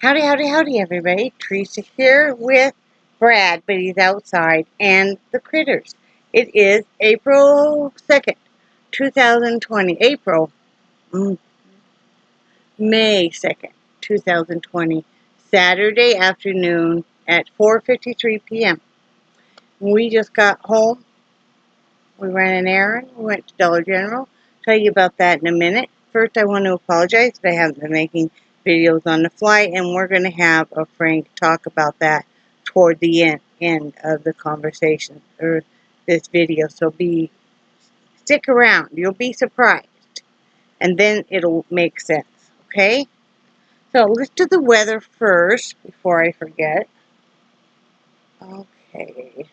Howdy, howdy, howdy, everybody. Theresa here with Brad, but he's outside, and the critters. It is April 2nd, 2020. May 2nd, 2020. Saturday afternoon at 4:53 p.m. We just got home. We ran an errand. We went to Dollar General. Tell you about that in a minute. First, I want to apologize that I haven't been making videos on the fly, and we're going to have a frank talk about that toward the end of the conversation or this video. So stick around. You'll be surprised, and then it'll make sense. Okay? So let's do the weather first before I forget. Okay.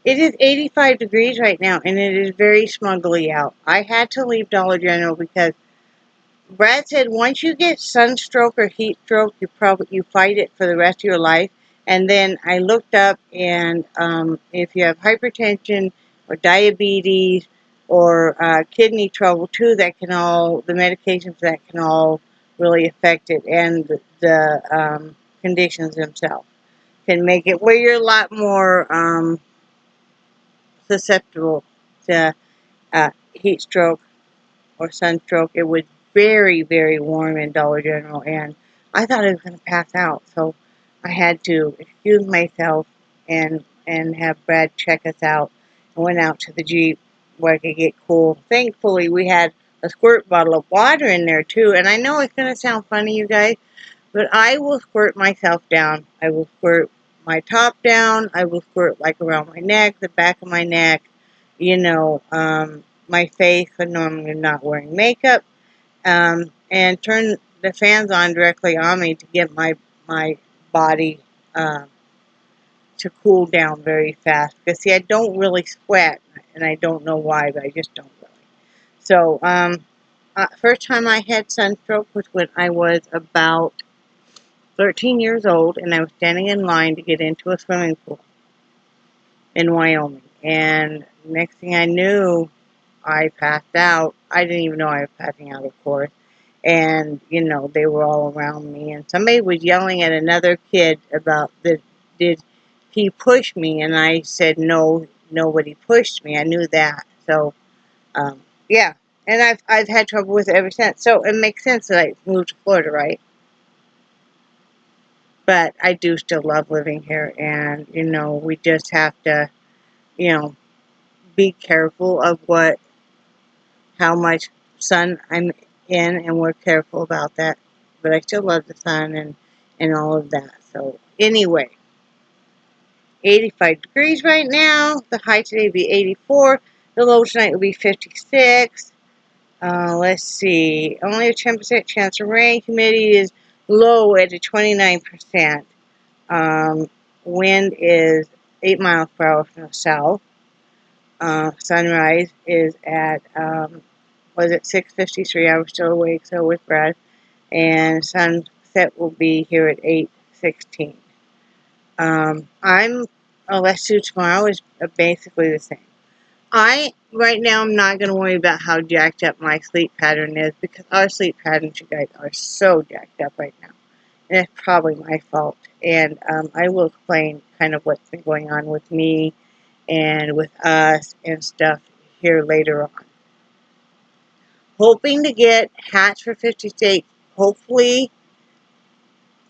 It is 85 degrees right now, and it is very smuggly out. I had to leave Dollar General because Brad said once you get sunstroke or heat stroke, you fight it for the rest of your life. And then I looked up, and if you have hypertension or diabetes or kidney trouble too, the medications that can all really affect it, and the conditions themselves can make it where you're a lot more susceptible to heat stroke or sunstroke. It was very, very warm in Dollar General, and I thought I was going to pass out, so I had to excuse myself and have Brad check us out. I went out to the Jeep where I could get cool. Thankfully, we had a squirt bottle of water in there, too, and I know it's going to sound funny, you guys, but I will squirt myself down. I will squirt my top down. I will squirt like around my neck, the back of my neck, my face, because normally I'm not wearing makeup, and turn the fans on directly on me to get my body to cool down very fast. Because, see, I don't really sweat, and I don't know why, but I just don't really. So, first time I had sunstroke was when I was about 13 years old, and I was standing in line to get into a swimming pool in Wyoming. And next thing I knew, I passed out. I didn't even know I was passing out, of course. And, they were all around me. And somebody was yelling at another kid about, did he push me? And I said, no, nobody pushed me. I knew that. So, yeah. And I've had trouble with it ever since. So it makes sense that I moved to Florida, right? But I do still love living here. And, we just have to, be careful of how much sun I'm in, and we're careful about that. But I still love the sun and all of that. So anyway, 85 degrees right now. The high today will be 84. The low tonight will be 56. Let's see. Only a 10% chance of rain. Humidity is low at a 29%. Wind is 8 miles per hour from the south. Sunrise is at was at 6:53. I was still awake, so with Brad. And sunset will be here at 8:16. Let's do tomorrow is basically the same. Right now, I'm not going to worry about how jacked up my sleep pattern is, because our sleep patterns, you guys, are so jacked up right now. And it's probably my fault. And I will explain kind of what's been going on with me and with us and stuff here later on. Hoping to get hats for 50 states. Hopefully,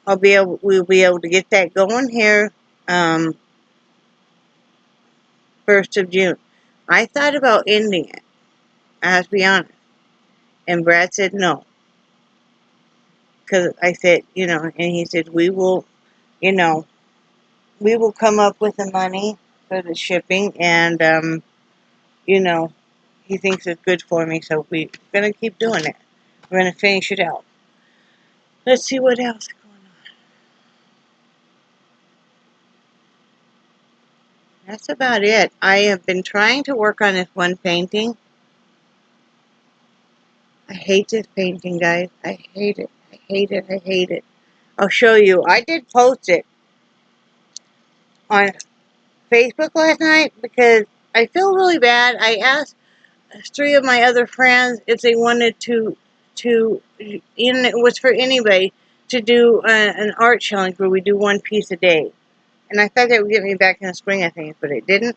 we'll be able to get that going here 1st of June. I thought about ending it, I have to be honest. And Brad said no. Because I said, and he said, we will come up with the money for the shipping, and, he thinks it's good for me, so we're going to keep doing it. We're going to finish it out. Let's see what else is going on. That's about it. I have been trying to work on this one painting. I hate this painting, guys. I hate it. I hate it. I hate it. I'll show you. I did post it on Facebook last night because I feel really bad. I asked 3 of my other friends if they wanted to, and it was for anybody, to do an art challenge where we do one piece a day. And I thought that would get me back in the swing of things, but it didn't.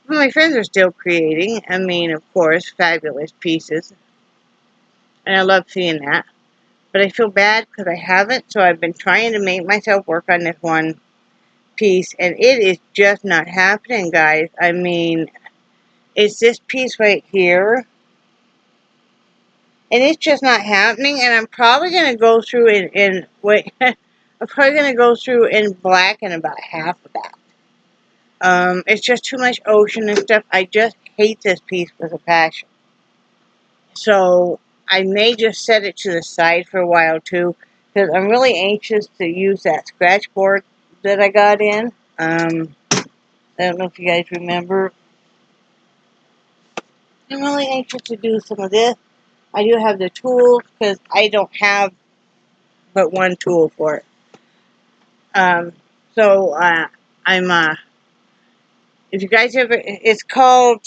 But my friends are still creating. I mean, of course, fabulous pieces. And I love seeing that. But I feel bad because I haven't, so I've been trying to make myself work on this one piece, and it is just not happening, guys. I mean, it's this piece right here, and it's just not happening, and I'm probably going to go through in wait, I'm probably going to go through in black in about half of that. It's just too much ocean and stuff. I just hate this piece with a passion. So I may just set it to the side for a while too, because I'm really anxious to use that scratch board that I got in. I don't know if you guys remember. I'm really anxious to do some of this. I do have the tools because I don't have but one tool for it. So I'm if you guys ever, it's called.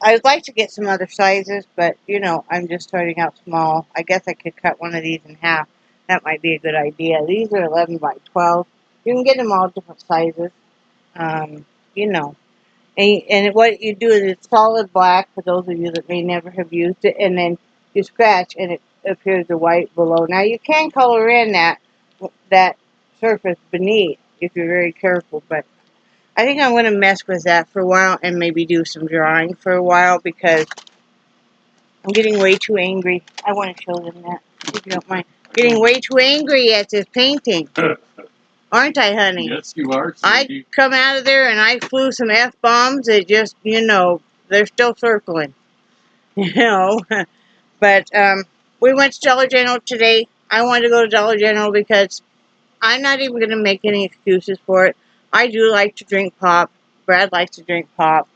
I'd like to get some other sizes, but you know, I'm just starting out small. I guess I could cut one of these in half. That might be a good idea. These are 11 by 12. You can get them all different sizes. You know. And what you do is it's solid black for those of you that may never have used it, and then you scratch and it appears the white below. Now you can color in that surface beneath if you're very careful, but I think I'm going to mess with that for a while and maybe do some drawing for a while because I'm getting way too angry. I want to show them that, if you don't mind. Getting way too angry at this painting. Aren't I, honey? Yes, you are, I sweetie. come out of there and I flew some F-bombs that just, you know, they're still circling. You know? But we went to Dollar General today. I wanted to go to Dollar General because I'm not even going to make any excuses for it. I do like to drink pop. Brad likes to drink pop.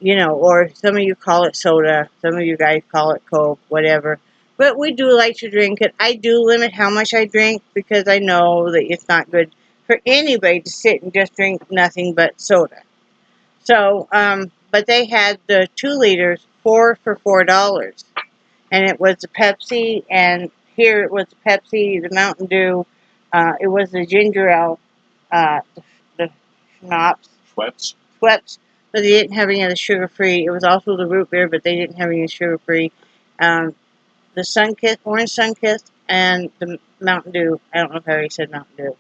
You know, or some of you call it soda. Some of you guys call it Coke, whatever. But we do like to drink it. I do limit how much I drink because I know that it's not good for anybody to sit and just drink nothing but soda. So, but they had the 2 liters, 4 for $4. And it was the Pepsi, and here it was the Pepsi, the Mountain Dew, it was the ginger ale, the schnapps. Schweppes, but they didn't have any of the sugar-free. It was also the root beer, but they didn't have any sugar-free. The Sunkist, Orange Sunkist, and the Mountain Dew. I don't know if I already said Mountain Dew.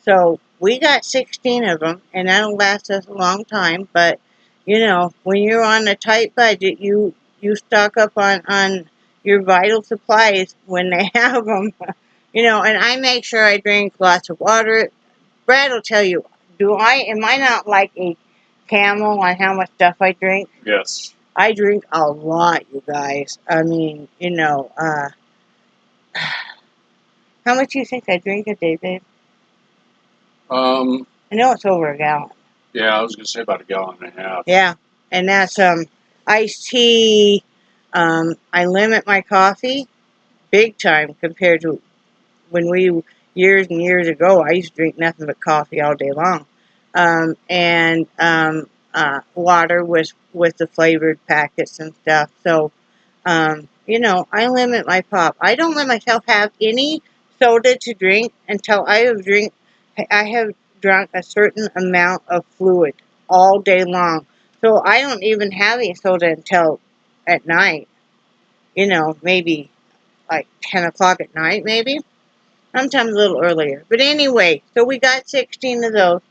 So we got 16 of them, and that'll last us a long time. But you know, when you're on a tight budget, you stock up on your vital supplies when they have them. You know, and I make sure I drink lots of water. Brad will tell you, am I not like a camel on how much stuff I drink? Yes. I drink a lot, you guys. I mean, you know, how much do you think I drink a day, babe? I know it's over a gallon. Yeah, I was going to say about a gallon and a half. Yeah, and that's iced tea. I limit my coffee big time compared to when years and years ago, I used to drink nothing but coffee all day long. And water with the flavored packets and stuff. So, you know, I limit my pop. I don't let myself have any soda to drink until I have drunk a certain amount of fluid all day long. So I don't even have any soda until at night. You know, maybe like 10 o'clock at night, maybe. Sometimes a little earlier. But anyway, so we got 16 of those.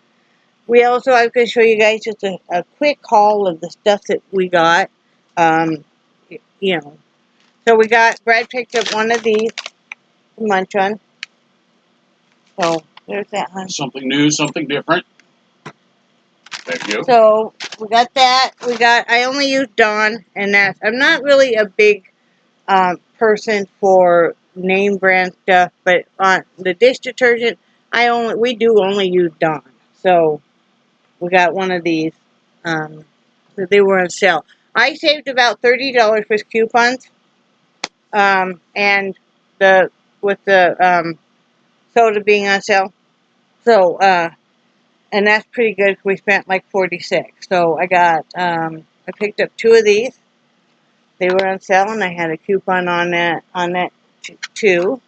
We also, I could show you guys just a quick haul of the stuff that we got. You know. So Brad picked up one of these to munch on. So, there's that, honey. Something new, something different. Thank you. So, we got that. I only use Dawn, and I'm not really a big person for name brand stuff, but on the dish detergent, we do only use Dawn. So we got one of these. So they were on sale. I saved about $30 with coupons, and with the soda being on sale. So and that's pretty good. We spent like $46. So I picked up 2 of these. They were on sale, and I had a coupon on that too.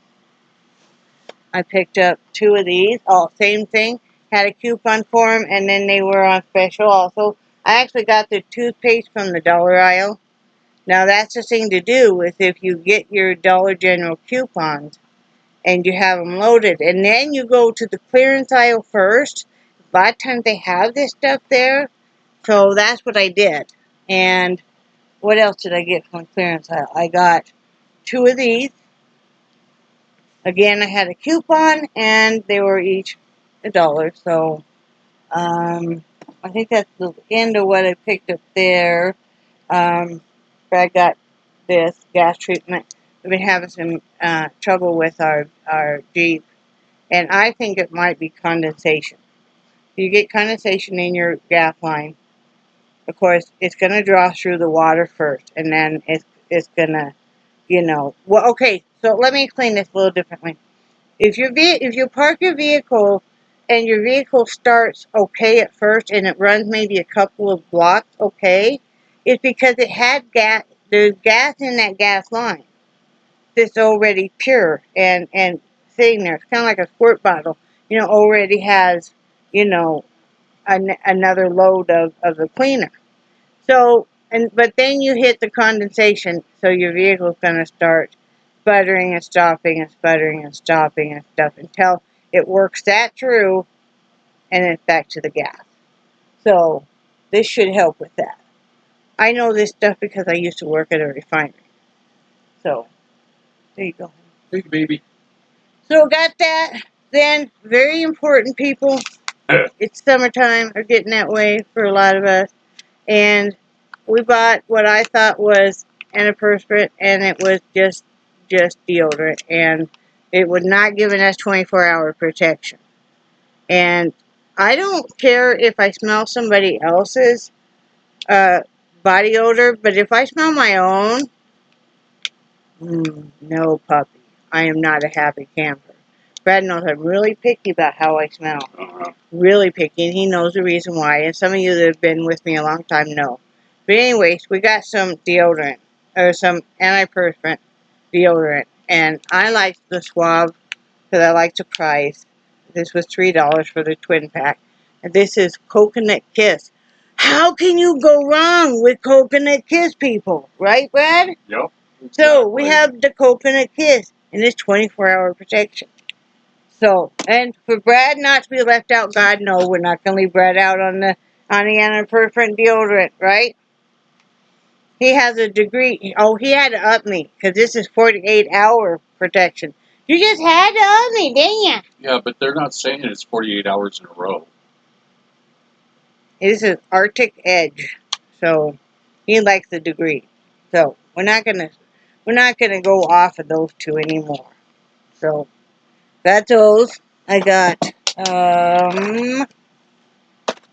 I picked up 2 of these, all same thing. Had a coupon for them, and then they were on special also. I actually got the toothpaste from the dollar aisle. Now that's the thing to do is if you get your Dollar General coupons and you have them loaded, and then you go to the clearance aisle first. A lot of times they have this stuff there, so that's what I did. And what else did I get from the clearance aisle? I got 2 of these. Again, I had a coupon, and they were each $1. So I think that's the end of what I picked up there. Brad got this gas treatment. We've been having some trouble with our Jeep, and I think it might be condensation. If you get condensation in your gas line, of course, it's going to draw through the water first, and then it's going to, well, okay, so let me explain this a little differently. If you park your vehicle and your vehicle starts okay at first and it runs maybe a couple of blocks okay, it's because it had gas. There's gas in that gas line that's already pure and sitting there. It's kind of like a squirt bottle. Already has another load of the cleaner. So but then you hit the condensation, so your vehicle's going to start sputtering and stopping and sputtering and stopping and stuff until it works that through and it's back to the gas. So this should help with that. I know this stuff because I used to work at a refinery. So there you go. Big baby. So got that. Then very important, people. It's summertime or getting that way for a lot of us. And we bought what I thought was antiperspirant, and it was just deodorant, and it was not giving us 24-hour protection. And I don't care if I smell somebody else's body odor, but if I smell my own, no puppy. I am not a happy camper. Brad knows I'm really picky about how I smell. Really picky, and he knows the reason why. And some of you that have been with me a long time know. But anyways, we got some deodorant, or some antiperspirant deodorant. And I like the Suave because I like the price. This was $3 for the twin pack. And this is Coconut Kiss. How can you go wrong with Coconut Kiss, people? Right, Brad? Yep. So we have the Coconut Kiss, and it's 24-hour protection. So, and for Brad not to be left out, God, no, we're not going to leave Brad out on the antiperspirant deodorant, right? He has a degree. Oh, he had to up me, because this is 48-hour protection. You just had to up me, didn't you? Yeah, but they're not saying it's 48 hours in a row. This is Arctic Edge, so he likes the degree. So we're not gonna go off of those 2 anymore. So got those. I got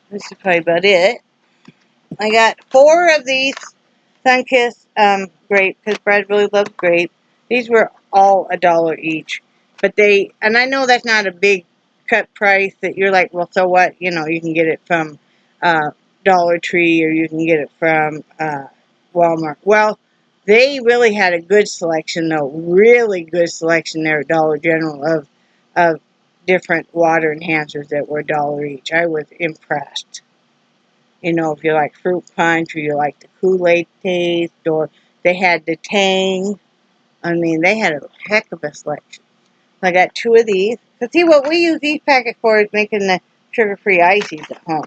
this is probably about it. I got 4 of these Sunkist grape, because Brad really loves grape. These were all $1 each. But and I know that's not a big cut price that you're like, well, so what? You can get it from Dollar Tree, or you can get it from Walmart. Well, they really had a good selection, though. Really good selection there at Dollar General of different water enhancers that were $1 each. I was impressed. If you like fruit punch, or you like the Kool-Aid taste, or they had the Tang. I mean, they had a heck of a selection. I got 2 of these. So see, what we use these packets for is making the sugar-free ices at home.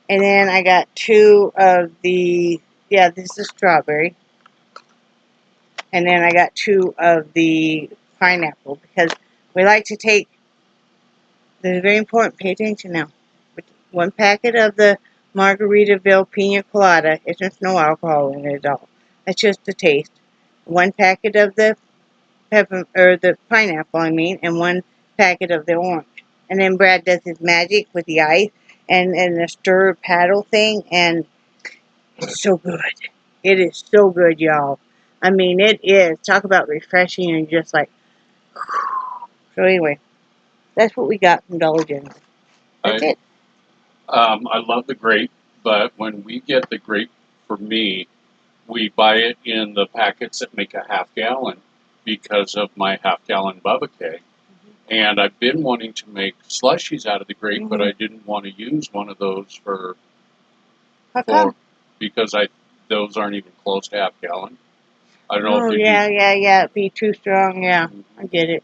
And then I got 2 of the, this is strawberry. And then I got 2 of the pineapple, because we like to take, this is very important, pay attention now. 1 packet of the Margaritaville Pina Colada. There's no alcohol in it at all. That's just the taste. 1 packet of the the pineapple, and 1 packet of the orange. And then Brad does his magic with the ice and the stir paddle thing, and it's so good. It is so good, y'all. I mean, it is. Talk about refreshing and just like. So anyway, that's what we got from Dollar General. That's it. I love the grape, but when we get the grape, for me, we buy it in the packets that make a half gallon because of my half-gallon Bubba K. And I've been wanting to make slushies out of the grape, but Mhm. I didn't want to use one of those How come? because those aren't even close to half gallon. I don't know if Oh, you yeah, yeah, yeah. It'd be too strong. Yeah, do. I get it.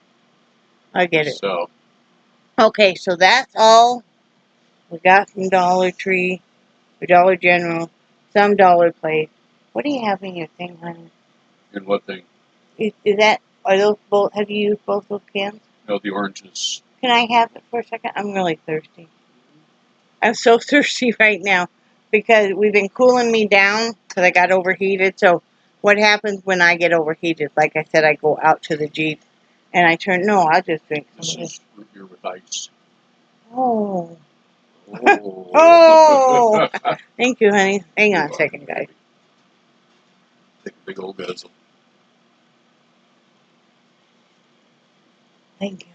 I get it. So Okay, so that's all we got from Dollar Tree, or Dollar General, some Dollar Place. What do you have in your thing, honey? and what thing? Are those both, have you used both those cans? No, the oranges. Can I have it for a second? I'm really thirsty. I'm so thirsty right now because we've been cooling me down because I got overheated. So what happens when I get overheated? Like I said, I go out to the Jeep and I'll just drink some This of this. is root beer with ice. Oh. Oh. Oh. Thank you, honey. Hang on a second, guys. Take a big old guzzle. Thank you.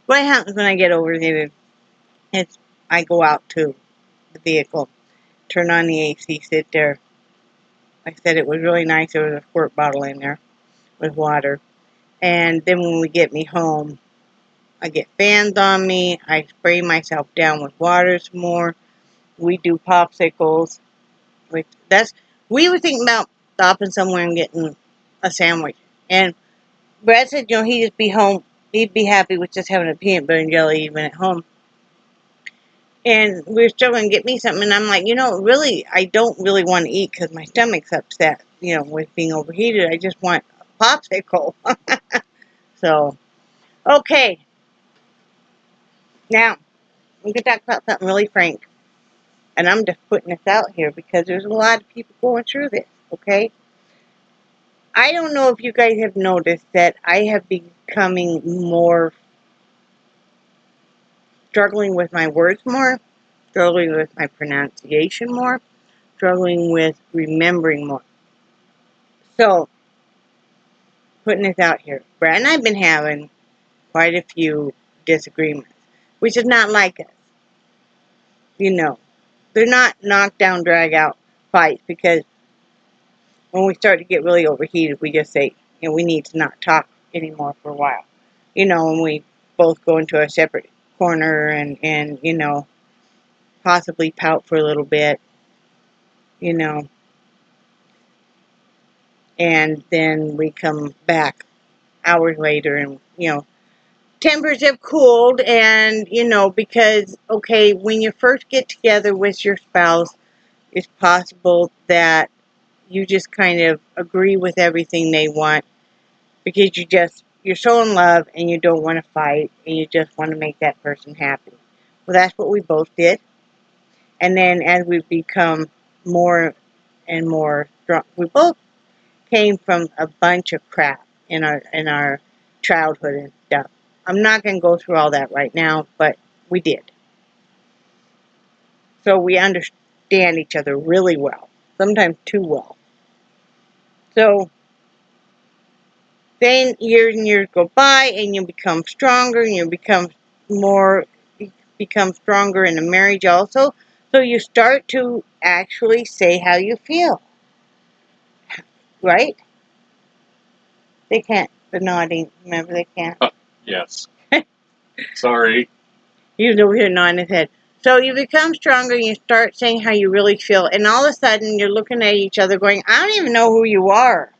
What happens when I get overheated? I go out to the vehicle, turn on the AC, sit there. I said it was really nice. There was a squirt bottle in there with water. And then when we get me home, I get fans on me. I spray myself down with water some more. We do popsicles. We were thinking about stopping somewhere and getting a sandwich. And Brad said, he'd just be home. He'd be happy with just having a peanut butter and jelly even at home. And we were struggling to get me something. And I'm like, really, I don't really want to eat because my stomach's upset, with being overheated. I just want a popsicle. So, okay. Now, we can talk about something really frank. And I'm just putting this out here because there's a lot of people going through this, okay? I don't know if you guys have noticed that I have becoming more struggling with my words more, struggling with my pronunciation more, struggling with remembering more. So, putting this out here. Brad and I have been having quite a few disagreements, which is not like us. They're not knockdown, drag out fights because when we start to get really overheated, we just say, we need to not talk anymore for a while. And we both go into a separate corner and possibly pout for a little bit, you know, and then we come back hours later and tempers have cooled and because, okay, when you first get together with your spouse, it's possible that you just kind of agree with everything they want because you're so in love and you don't want to fight and you just want to make that person happy. Well, that's what we both did. And then as we've become more and more strong, we both came from a bunch of crap in our childhood and stuff. I'm not going to go through all that right now, but we did. So we understand each other really well, sometimes too well. So then years and years go by and you become stronger and you become stronger in a marriage also. So you start to actually say how you feel, right? They can't. The nodding. Remember, they can't. Yes. Sorry. He was over here nodding his head. So you become stronger and you start saying how you really feel. And all of a sudden, you're looking at each other going, I don't even know who you are.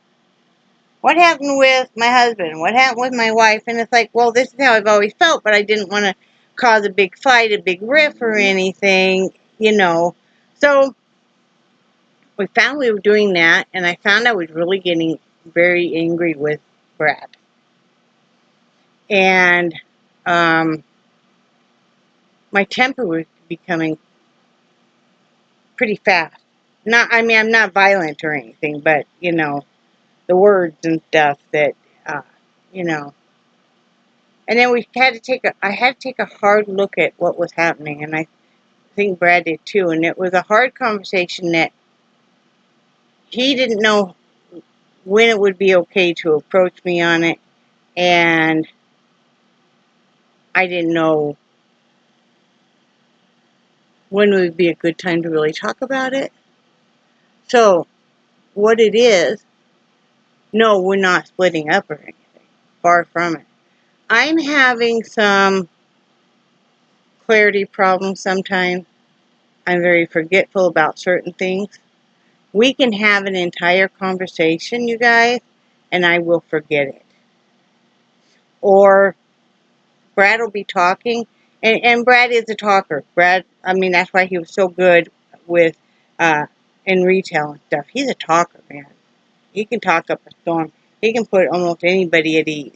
What happened with my husband? What happened with my wife? And it's like, well, this is how I've always felt, but I didn't want to cause a big fight, a big riff or anything. So we found we were doing that, and I found I was really getting very angry with Brad. And my temper was becoming pretty fast. I'm not violent or anything, but, the words and stuff that, uh, you know. And then I had to take a hard look at what was happening, and I think Brad did too. And it was a hard conversation that he didn't know when it would be okay to approach me on it, and I didn't know when would be a good time to really talk about it. So, what it is, no, we're not splitting up or anything. Far from it. I'm having some clarity problems sometimes. I'm very forgetful about certain things. We can have an entire conversation, you guys, and I will forget it. Or Brad will be talking, and Brad is a talker. Brad, I mean, that's why he was so good with in retail and stuff. He's a talker, man. He can talk up a storm. He can put almost anybody at ease.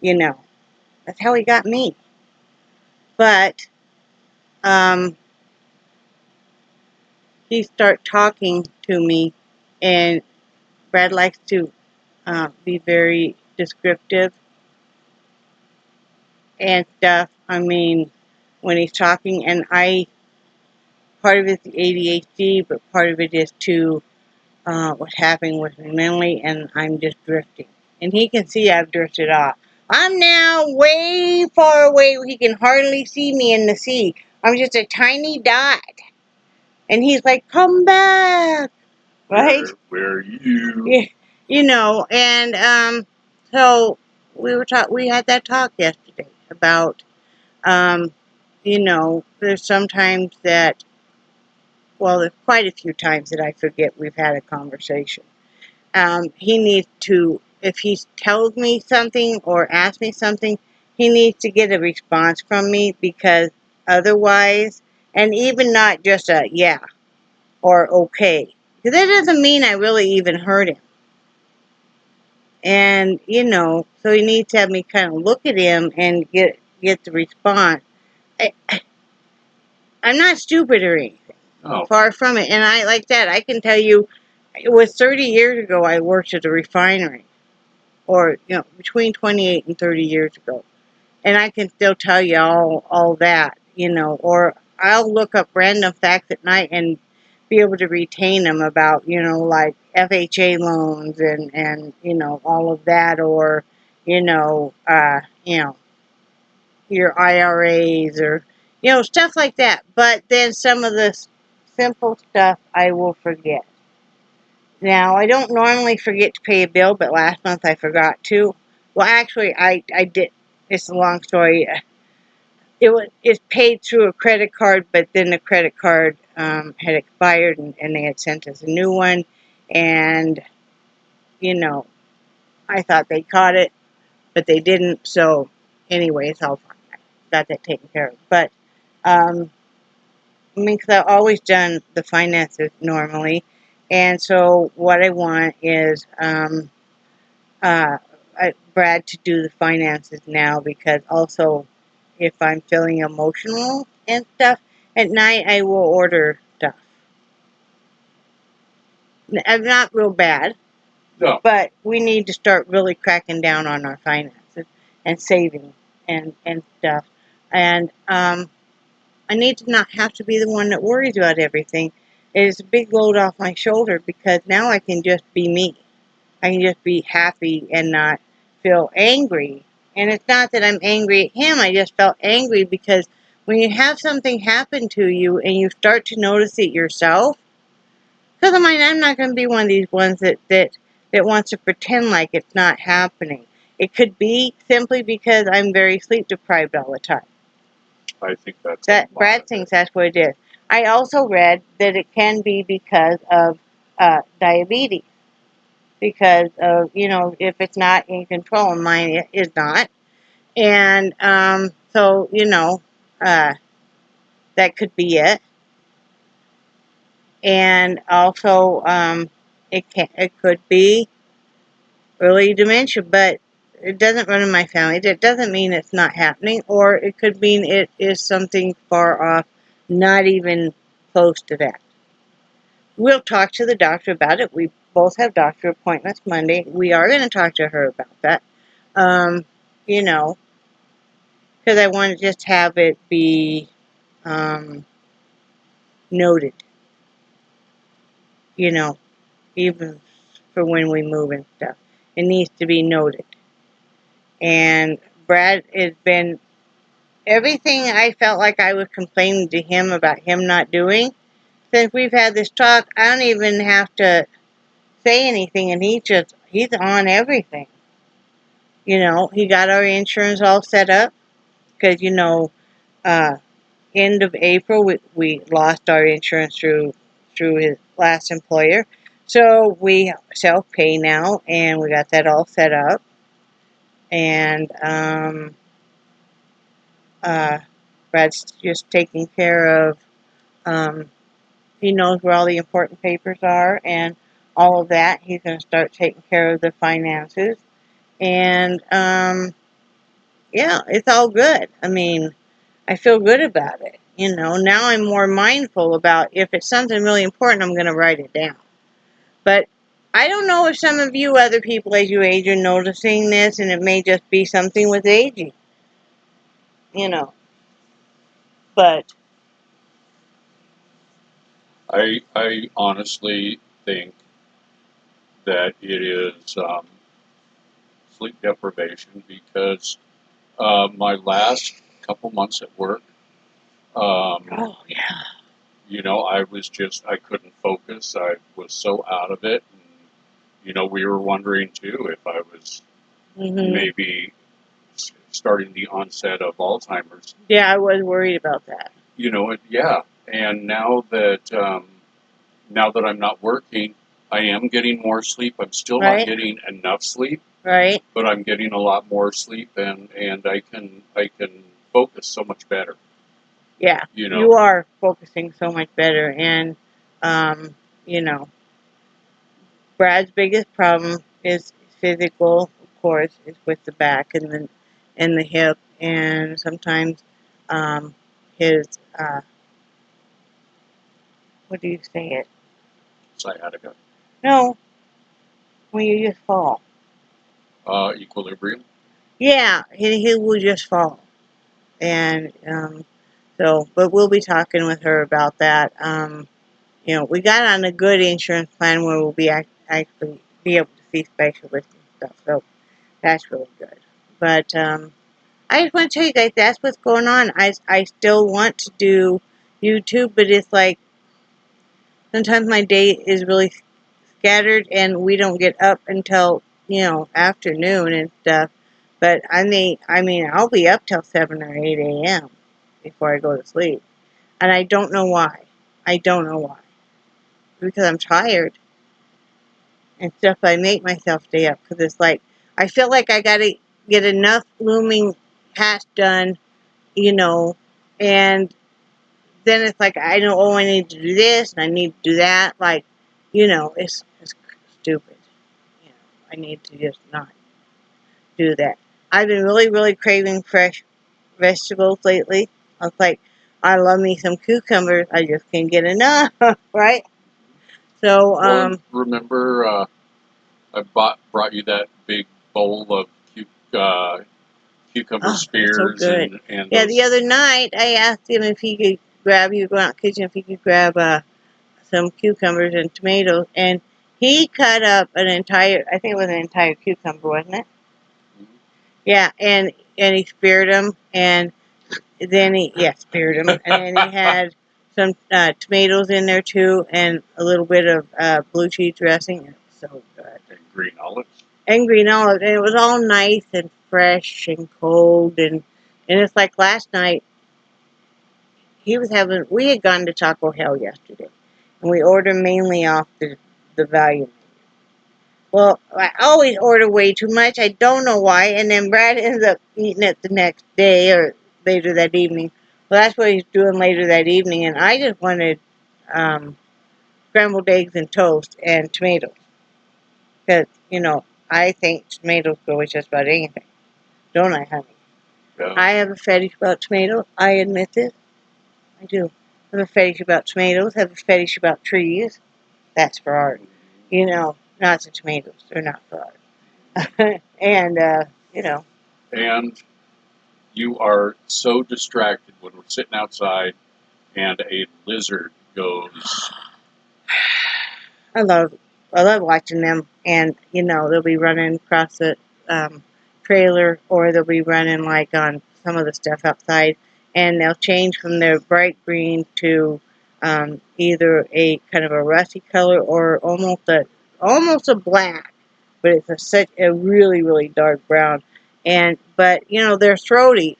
You know, that's how he got me. But he start talking to me, and Brad likes to be very descriptive and stuff. I mean, when he's talking, and part of it's the ADHD, but part of it is too what's happening with me mentally, and I'm just drifting. And he can see I've drifted off. I'm now way far away where he can hardly see me in the sea. I'm just a tiny dot. And he's like, come back. Right? Where are you? Yeah, you know, and so we had that talk yesterday about you know, there's sometimes that, well, there's quite a few times that I forget we've had a conversation. He needs to, if he tells me something or asks me something, he needs to get a response from me, because otherwise, and even not just a yeah or okay, because that doesn't mean I really even heard him. And, you know, so he needs to have me kind of look at him and get the response. I'm not stupid or anything. Oh. Far from it. And I, like that, I can tell you, it was 30 years ago I worked at a refinery. Or, you know, between 28 and 30 years ago. And I can still tell you all that, you know. Or I'll look up random facts at night and be able to retain them about, you know, like FHA loans and you know, all of that. Or, you know, your IRAs, or, you know, stuff like that. But then some of the simple stuff I will forget. Now, I don't normally forget to pay a bill, but last month I forgot to. Well, actually, I did. It's a long story. It's paid through a credit card, but then the credit card had expired, and they had sent us a new one. And, you know, I thought they caught it, but they didn't. So, anyway, it's all fine. I got that taken care of. But, I mean, because I've always done the finances normally. And so what I want is Brad to do the finances now, because also if I'm feeling emotional and stuff, at night I will order stuff. I'm not real bad, No. but we need to start really cracking down on our finances and saving and stuff. And I need to not have to be the one that worries about everything. It is a big load off my shoulder, because now I can just be me. I can just be happy and not feel angry. And it's not that I'm angry at him. I just felt angry because when you have something happen to you and you start to notice it yourself, because I'm not going to be one of these ones that wants to pretend like it's not happening. It could be simply because I'm very sleep deprived all the time. I think that's that Brad thinks that's what it is. I also read that it can be because of diabetes. Because of, you know, if it's not in control, and mine it is not. And so, you know, that could be it. And also, it could be early dementia, but it doesn't run in my family. That doesn't mean it's not happening, or it could mean it is something far off, not even close to that. We'll talk to the doctor about it. We both have doctor appointments Monday. We are going to talk to her about that. You know, because I want to just have it be noted. You know, even for when we move and stuff. It needs to be noted. And Brad has been, everything I felt like I was complaining to him about him not doing, since we've had this talk, I don't even have to say anything, and he's on everything. You know, he got our insurance all set up because, you know, end of April, we lost our insurance through his last employer. So we self-pay now, and we got that all set up. And Brad's just taking care of, he knows where all the important papers are and all of that. He's going to start taking care of the finances. And, yeah, it's all good. I mean, I feel good about it. You know, now I'm more mindful about if it's something really important, I'm going to write it down. But I don't know if some of you other people as you age are noticing this, and it may just be something with aging, you know. But I honestly think that it is sleep deprivation because my last couple months at work, oh yeah, you know, I couldn't focus. I was so out of it. And, you know, we were wondering too if I was maybe starting the onset of Alzheimer's. Yeah, I was worried about that. You know, yeah. And now that I'm not working, I am getting more sleep. I'm still not getting enough sleep. Right. But I'm getting a lot more sleep, and I can focus so much better. Yeah, you know, you are focusing so much better, and you know, Brad's biggest problem is physical, of course, is with the back and the hip, and sometimes his what do you say it? sciatica, No, when you just fall. equilibrium. Yeah, he will just fall, and so, but we'll be talking with her about that. You know, we got on a good insurance plan where we'll be actually be able to see specialists and stuff. So that's really good. But I just want to tell you guys that's what's going on. I still want to do YouTube, but it's like sometimes my day is really scattered and we don't get up until, you know, afternoon and stuff. But I mean, I'll be up till 7 or 8 a.m. before I go to sleep. And I don't know why. I don't know why. Because I'm tired and stuff. I make myself stay up because it's like, I feel like I got to get enough looming tasks done, you know, and then it's like, I know, oh, I need to do this and I need to do that. Like, you know, it's stupid. You know, I need to just not do that. I've been really, really craving fresh vegetables lately. I was like, I love me some cucumbers. I just can't get enough, right? So, Well, remember, I brought you that big bowl of cucumber spears. So good. And Yeah, the other night I asked him if he could grab, he would go out in the kitchen, if he could grab some cucumbers and tomatoes, and he cut up an entire, I think it was an entire cucumber, wasn't it? Yeah, and he speared them, and then speared them, and then he had some tomatoes in there too, and a little bit of blue cheese dressing. It was so good. And green olives. And green olives, and it was all nice and fresh and cold, and it's like last night we had gone to Taco Hell yesterday, and we ordered mainly off the value. Well, I always order way too much. I don't know why. And then Brad ends up eating it the next day or later that evening. Well, that's what he's doing later that evening. And I just wanted scrambled eggs and toast and tomatoes. Because, you know, I think tomatoes go with just about anything. Don't I, honey? Yeah. I have a fetish about tomatoes. I admit this. I do. I have a fetish about tomatoes. I have a fetish about trees. That's for art. You know, not the tomatoes. They're not for art. And, you know. And you are so distracted when we're sitting outside and a lizard goes. I love watching them, and you know they'll be running across the trailer, or they'll be running like on some of the stuff outside, and they'll change from their bright green to either a kind of a rusty color or almost a black, but it's such a really, really dark brown. But they're throaty.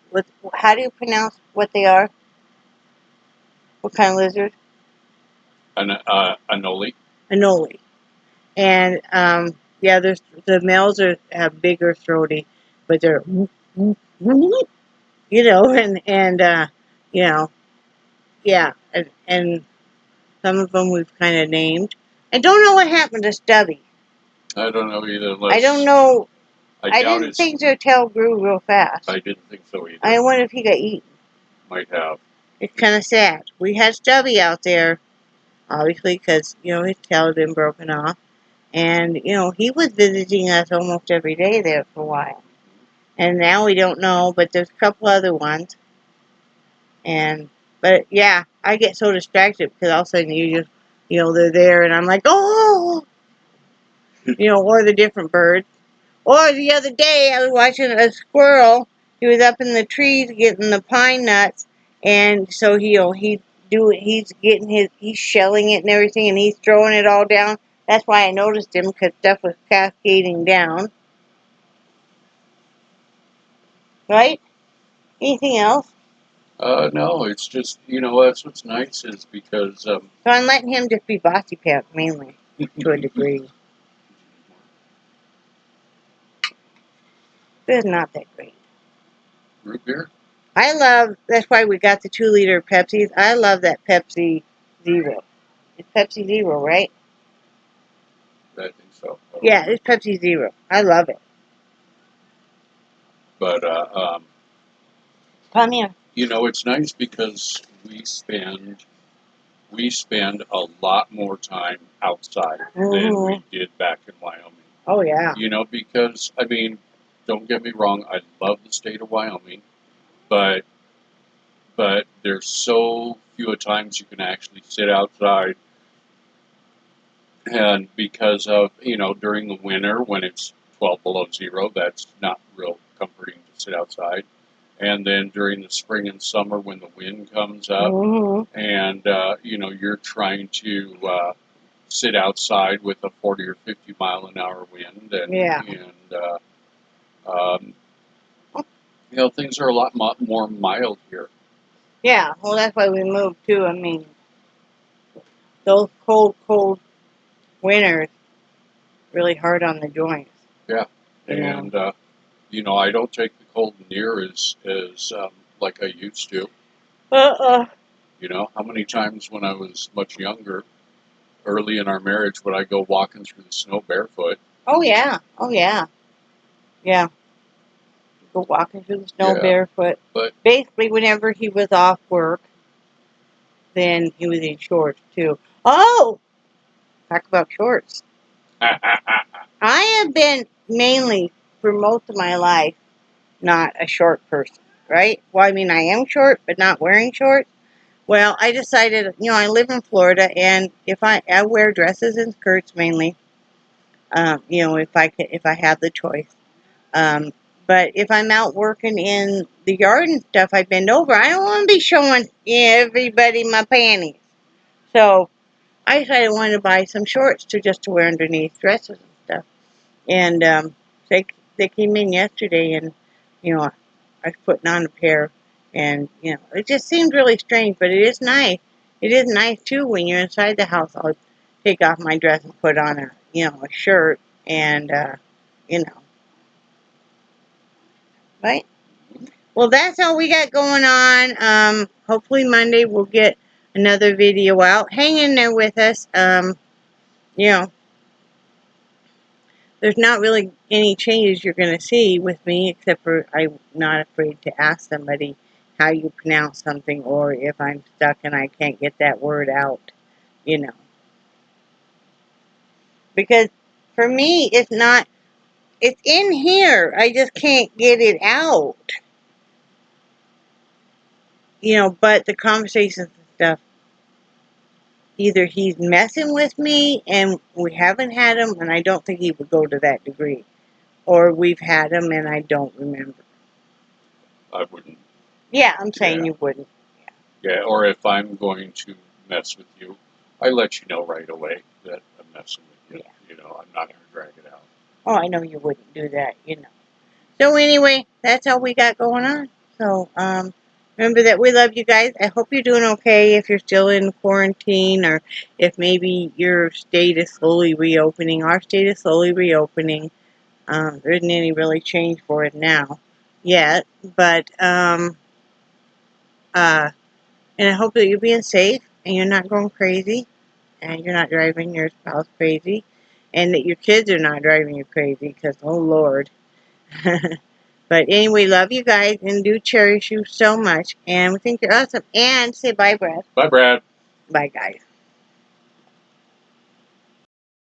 How do you pronounce what they are? What kind of lizard? Anole. Anole. And yeah, the males have bigger throaty, but they're and yeah, and some of them we've kind of named. I don't know what happened to Stubby. I don't know either. I don't know. I didn't think their tail grew real fast. I didn't think so either. I wonder if he got eaten. Might have. It's kind of sad. We had Stubby out there, obviously, because his tail had been broken off, and he was visiting us almost every day there for a while. And now we don't know, but there's a couple other ones. But yeah, I get so distracted because all of a sudden they're there, and I'm like, oh, or the different birds. Or the other day, I was watching a squirrel. He was up in the trees getting the pine nuts, and so he's shelling it and everything, and he's throwing it all down. That's why I noticed him, because stuff was cascading down. Right? Anything else? No, it's just, that's what's nice is because... So I'm letting him just be bossy pants, mainly, to a degree. But it's not that great. Root beer? That's why we got the 2-liter Pepsis. I love that Pepsi Zero. It's Pepsi Zero, right? I think so. Yeah, it's Pepsi Zero. I love it. But, Come here. It's nice because we spend a lot more time outside than we did back in Wyoming. Oh, yeah. Because, don't get me wrong, I love the state of Wyoming, but there's so few times you can actually sit outside. And because of, during the winter when it's 12 below zero, that's not real comforting to sit outside. And then during the spring and summer when the wind comes up and, you're trying to sit outside with a 40 or 50 mile an hour wind. Things are a lot more mild here. Yeah, well, that's why we moved, too. Those cold winters really hard on the joints. Yeah, and, I don't take the cold near as like I used to. How many times when I was much younger, early in our marriage, would I go walking through the snow barefoot? Oh, yeah. Yeah. Go walking through the snow barefoot. But basically, whenever he was off work, then he was in shorts, too. Oh! Talk about shorts. I have been mainly, for most of my life, not a short person, right? Well, I am short, but not wearing shorts. Well, I decided, I live in Florida, and if I wear dresses and skirts mainly, if I have the choice. But if I'm out working in the yard and stuff, I bend over. I don't want to be showing everybody my panties. So I decided I wanted to buy some shorts to wear underneath dresses and stuff. And they came in yesterday, and I was putting on a pair, and it just seemed really strange, but it is nice. It is nice too when you're inside the house. I'll take off my dress and put on a shirt, and right. Well, that's all we got going on. Hopefully Monday we'll get another video out. Hang in there with us. There's not really any changes you're going to see with me, except for I'm not afraid to ask somebody how you pronounce something, or if I'm stuck and I can't get that word out, Because for me, it's in here. I just can't get it out. But the conversations and stuff, either he's messing with me and we haven't had him, and I don't think he would go to that degree, or we've had him and I don't remember. I wouldn't. Yeah, I'm saying you wouldn't. Yeah, or if I'm going to mess with you, I let you know right away that I'm messing with you. Yeah. I'm not going to drag it out. Oh, I know you wouldn't do that, So anyway, that's all we got going on. So remember that we love you guys. I hope you're doing okay if you're still in quarantine, or if maybe your state is slowly reopening. Our state is slowly reopening. There isn't any really change for it now yet, but and I hope that you're being safe and you're not going crazy and you're not driving your spouse crazy, and that your kids are not driving you crazy, because oh Lord. But anyway, love you guys and do cherish you so much, and we think you're awesome. And say bye, Brad. Bye, Brad. Bye, guys.